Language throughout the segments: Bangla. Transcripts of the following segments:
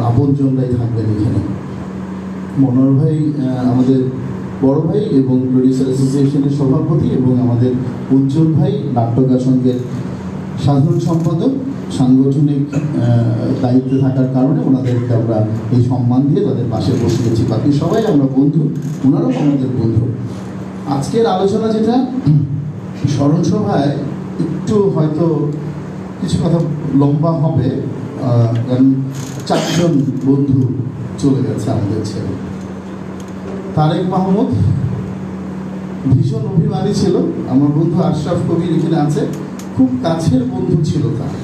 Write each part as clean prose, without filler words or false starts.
আপনজনরাই থাকবেন এখানে। মনোহর ভাই আমাদের বড় ভাই এবং প্রডিউসার অ্যাসোসিয়েশনের সভাপতি, এবং আমাদের উজ্জ্বল ভাই নাট্যকার সঙ্গের সাধারণ সম্পাদক, সাংগঠনিক দায়িত্বে থাকার কারণে ওনাদেরকে আমরা এই সম্মান দিয়ে তাদের পাশে বসিয়েছি। বাকি সবাই আমরা বন্ধু, ওনারাও আমাদের বন্ধু। আজকের আলোচনা যেটা স্মরণ সভায় একটু হয়তো কিছু কথা লম্বা হবে, কারণ 4 জন বন্ধু চলে গেছে আমাদের ছেলে। তারেক মাহমুদ ভীষণ অভিমানী ছিল। আমার বন্ধু আশরাফ কবির এখানে আছে, খুব কাছের বন্ধু ছিল তার।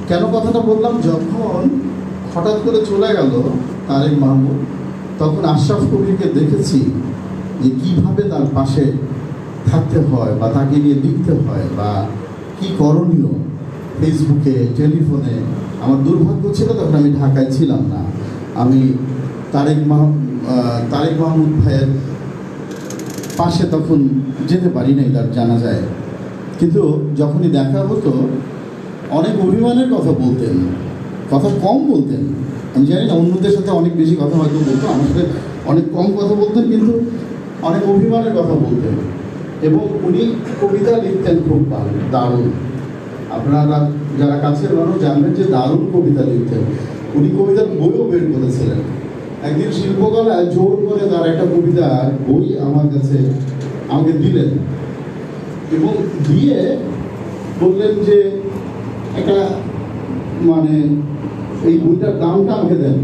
কেন কথাটা বললাম, যখন হঠাৎ করে চলে গেল তারেক মাহমুদ, তখন আশরাফ কবিরকে দেখেছি যে কীভাবে তার পাশে থাকতে হয় বা তাকে নিয়ে লিখতে হয় বা কী করণীয়। ফেসবুকে, টেলিফোনে। আমার দুর্ভাগ্য ছিল তখন আমি ঢাকায় ছিলাম না, আমি তারেক মাহমুদ ভাইয়ের পাশে তখন যেতে পারি নাই তার জানাজায়। কিন্তু যখনই দেখা হতো অনেক অভিমানের কথা বলতেন, কথা কম বলতেন। আমি জানি না, অন্যদের সাথে অনেক বেশি কথা হয়তো বলতো, আমার সাথে অনেক কম কথা বলতেন, কিন্তু অনেক অভিমানের কথা বলতেন। এবং উনি কবিতা লিখতেন খুব দারুণ। আপনারা যারা কাছের মানুষ জানবেন যে দারুণ কবিতা লিখতেন। উনি কবিতার বইও বের করেছিলেন। একদিন শিল্পকলায় জোর করে তার একটা কবিতার বই আমাকে দিলেন, এবং দিয়ে বললেন যে একটা এই বইটার দামটা আমাকে দেন।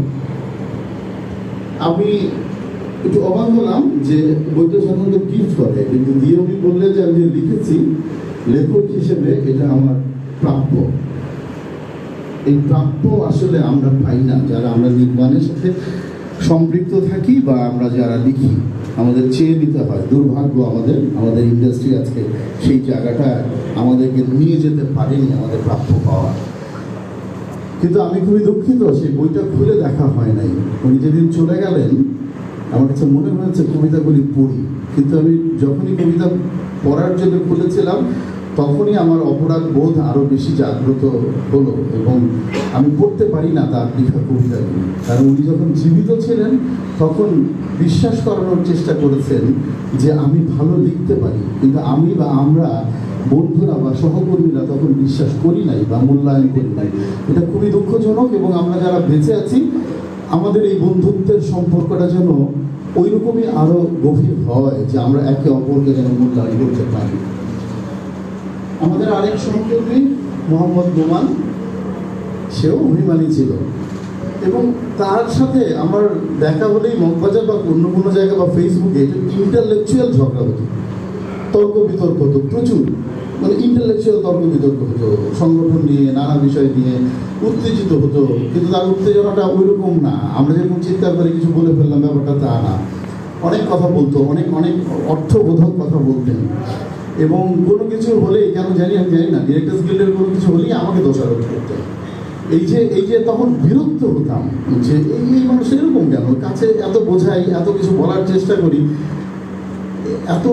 আমি একটু অবাক হলাম যে বইটা সাধারণত গিফট করে, কিন্তু দিয়ে উনি বললেন যে আমি লিখেছি, লেখক হিসেবে এটা আমার প্রাপ্য। এই প্রাপ্য আসলে আমরা পাই না যারা আমরা নির্মাণের সাথে সম্পৃক্ত থাকি বা আমরা যারা লিখি, আমাদের চেয়ে নিতে হয়। দুর্ভাগ্য আমাদের ইন্ডাস্ট্রি আজকে সেই জায়গাটা আমাদেরকে নিয়ে যেতে পারেনি আমাদের প্রাপ্য পাওয়া। কিন্তু আমি খুবই দুঃখিত, সেই বইটা খুলে দেখা হয় নাই। উনি যেদিন চলে গেলেন আমার কাছে মনে হয়েছে কবিতাগুলি পড়ি, কিন্তু আমি যখনই কবিতা পড়ার জন্য খুলেছিলাম তখনই আমার অপরাধ বোধ আরও বেশি জাগ্রত হলো, এবং আমি পড়তে পারি না তার লেখা কবিতাগুলি। কারণ উনি যখন জীবিত ছিলেন তখন বিশ্বাস করানোর চেষ্টা করেছেন যে আমি ভালো লিখতে পারি, কিন্তু আমি বা আমরা বন্ধুরা বা সহকর্মীরা তখন বিশ্বাস করি নাই বা মূল্যায়ন করি নাই। এটা খুবই দুঃখজনক, এবং আমরা যারা বেঁচে আছি আমাদের এই বন্ধুত্বের সম্পর্কটা যেন ওই রকমই আরও গভীর হয়, যে আমরা একে অপরকে যেন মূল্যায়ন করতে পারি। আমাদের আরেক সহকর্মী মোহাম্মদ নোমান, সেও অভিমানী ছিল, এবং তার সাথে আমার দেখা হলেই মগবাজার বা অন্য কোনো জায়গা বা ফেসবুকে ইন্টালেকচুয়াল ঝগড়া হতো, তর্ক বিতর্ক হতো প্রচুর। ইন্টালেকচুয়াল তর্ক বিতর্ক হতো, সংগঠন নিয়ে, নানা বিষয় নিয়ে উত্তেজিত হতো। কিন্তু তার উত্তেজনাটা ওই রকম না, আমরা যেরকম চিৎকার করে কিছু বলে ফেললাম, ব্যাপারটা তা না। অনেক কথা বলতো, অনেক অর্থবোধক কথা বলতেন। এবং কোনো কিছু হলেই, কেন জানি আমি জানি না, ডিরেক্টর্স গিল্ডের কোনো কিছু হলেই আমাকে দোষারোপ করতেন। এই যে তখন বিরক্ত হতাম যে এই মানুষ এরকম কেন, কাছে এত বোঝাই, এত কিছু বলার চেষ্টা করি, এত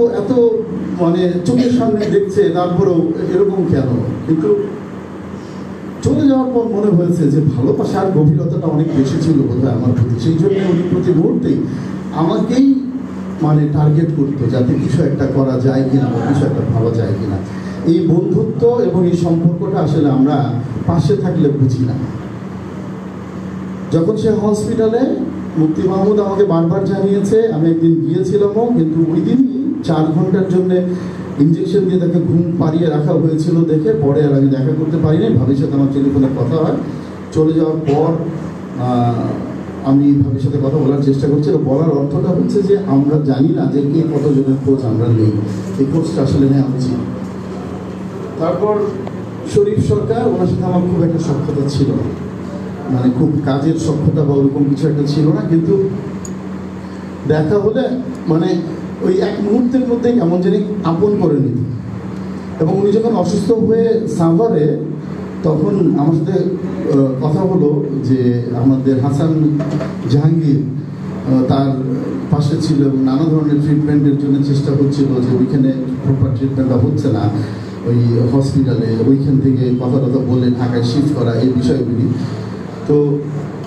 চোখের সামনে দেখছে, তারপরেও এরকম কেন। কিন্তু চলে যাওয়ার পর মনে হয়েছে যে ভালোবাসার গভীরতাটা অনেক বেশি ছিল বোধহয় আমার প্রতি। সেই জন্য উনি প্রতি মুহূর্তেই আমাকেই টার্গেট করতো, যাতে কিছু একটা করা যায় কিনা বা কিছু একটা ভাবা যায় কিনা। এই বন্ধুত্ব এবং এই সম্পর্কটা আসলে আমরা পাশে থাকলে বুঝি না। যখন সে হসপিটালে, মুক্তি মাহমুদ আমাকে বারবার জানিয়েছে, আমি একদিন গিয়েছিলামও, কিন্তু ওই দিনই 4 ঘন্টার জন্য ইঞ্জেকশন দিয়ে তাকে ঘুম পাড়িয়ে রাখা হয়েছিল দেখে পরে আর আমি দেখা করতে পারিনি। ভাবির সাথে আমার টেলিফোনে কথা হয়। চলে যাওয়ার পর আমি ভাবির সাথে কথা বলার চেষ্টা করছি। বলার অর্থটা হচ্ছে যে আমরা জানি না যে কে কতজনের খোঁজ আমরা নেই, এই খোঁজটা আসলে নেওয়া উচিত। তারপর শরীফ সরকার, ওনার সাথে আমার খুব একটা সখ্যতা ছিল না, খুব কাজের সখ্যতা বা ওরকম কিছু একটা ছিল না, কিন্তু দেখা হলে ওই এক মুহূর্তের মধ্যে কেমন জানি আপন করে নিত। এবং উনি যখন অসুস্থ হয়ে সাভারে, তখন আমার সাথে কথা হলো যে আমাদের হাসান জাহাঙ্গীর তার পাশে ছিল এবং নানা ধরনের ট্রিটমেন্টের জন্য চেষ্টা হচ্ছিল, যে ওইখানে প্রপার ট্রিটমেন্টটা হচ্ছে না। ওই হসপিটালে, ওইখান থেকে কথা টথা বলে ঢাকায় শিফট করা, এই বিষয়গুলি। তো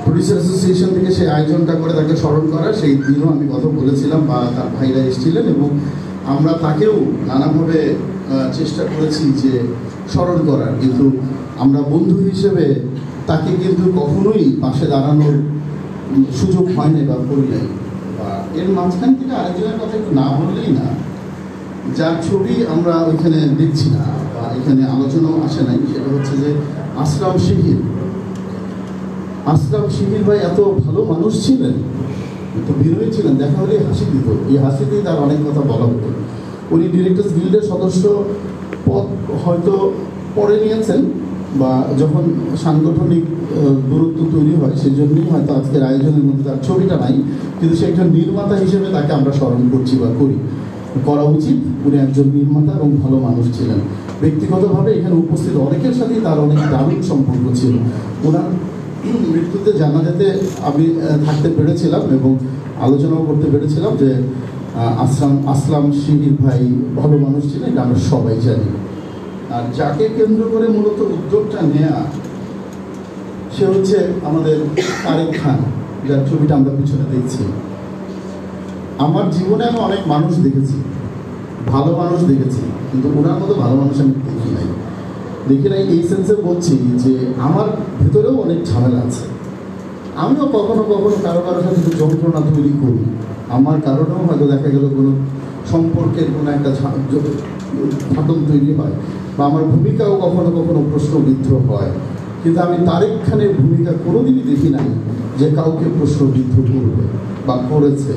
প্রডিউসার অ্যাসোসিয়েশন থেকে সেই আয়োজনটা করে তাকে স্মরণ করা, সেই দিনও আমি কথা বলেছিলাম বা তার ভাইরা এসেছিলেন, এবং আমরা তাকেও নানাভাবে চেষ্টা করেছি যে স্মরণ করার, কিন্তু আমরা বন্ধু হিসেবে তাকে কিন্তু কখনোই পাশে দাঁড়ানোর সুযোগ হয় নাই বা করি নাই। বা এর মাঝখান থেকে আরেকজনের কথা একটু না বললেই না, যার ছবি আমরা ওইখানে দেখছি না বা এখানে আলোচনাও আসে নাই, সেটা হচ্ছে যে আসলাম শিহির। আসলাম শিহির ভাই এত ভালো মানুষ ছিলেন, এত বিনয়ী ছিলেন, দেখা হলে হাসি দিত, এই হাসিতেই তার অনেক কথা বলা হতো। উনি ডিরেক্টর্স গিল্ডের সদস্য পদ হয়তো পরে নিয়েছেন, বা যখন সাংগঠনিক দূরত্ব তৈরি হয় সেই জন্যই হয়তো আজকের আয়োজনের মধ্যে তার ছবিটা নাই, কিন্তু সে একজন নির্মাতা হিসেবে তাকে আমরা স্মরণ করছি বা করা উচিত। উনি একজন নির্মাতা এবং ভালো মানুষ ছিলেন। ব্যক্তিগতভাবে এখানে উপস্থিত অনেকের সাথেই তার অনেক দারুণ সম্পর্ক ছিল। ওনার মৃত্যুতে জানাজাতে আমি থাকতে পেরেছিলাম এবং আলোচনাও করতে পেরেছিলাম যে আসলাম শিহির ভাই ভালো মানুষ ছিলেন, এটা আমরা সবাই জানি। আর যাকে কেন্দ্র করে মূলত উদ্যোগটা নেয়া, সে হচ্ছে আমাদের তারেক খান, যার ছবিটা আমরা পিছনে দেখছি। আমার জীবনে আমি অনেক মানুষ দেখেছি, ভালো মানুষ দেখেছি, কিন্তু ওনার মতো ভালো মানুষ আমি দেখি নাই এই সেন্সে বলছি যে আমার ভেতরেও অনেক ঝামেলা আছে। আমিও কখনো কখনো কারো সাথে যন্ত্রণা তৈরি করি, আমার কারণেও হয়তো দেখা গেল কোনো সম্পর্কের কোনো একটা ফাটল তৈরি হয়, বা আমার ভূমিকাও কখনো কখনো প্রশ্নবিদ্ধ হয়। কিন্তু আমি তারেক খানের ভূমিকা কোনোদিনই দেখি নাই যে কাউকে প্রশ্নবিদ্ধ করবে বা করেছে।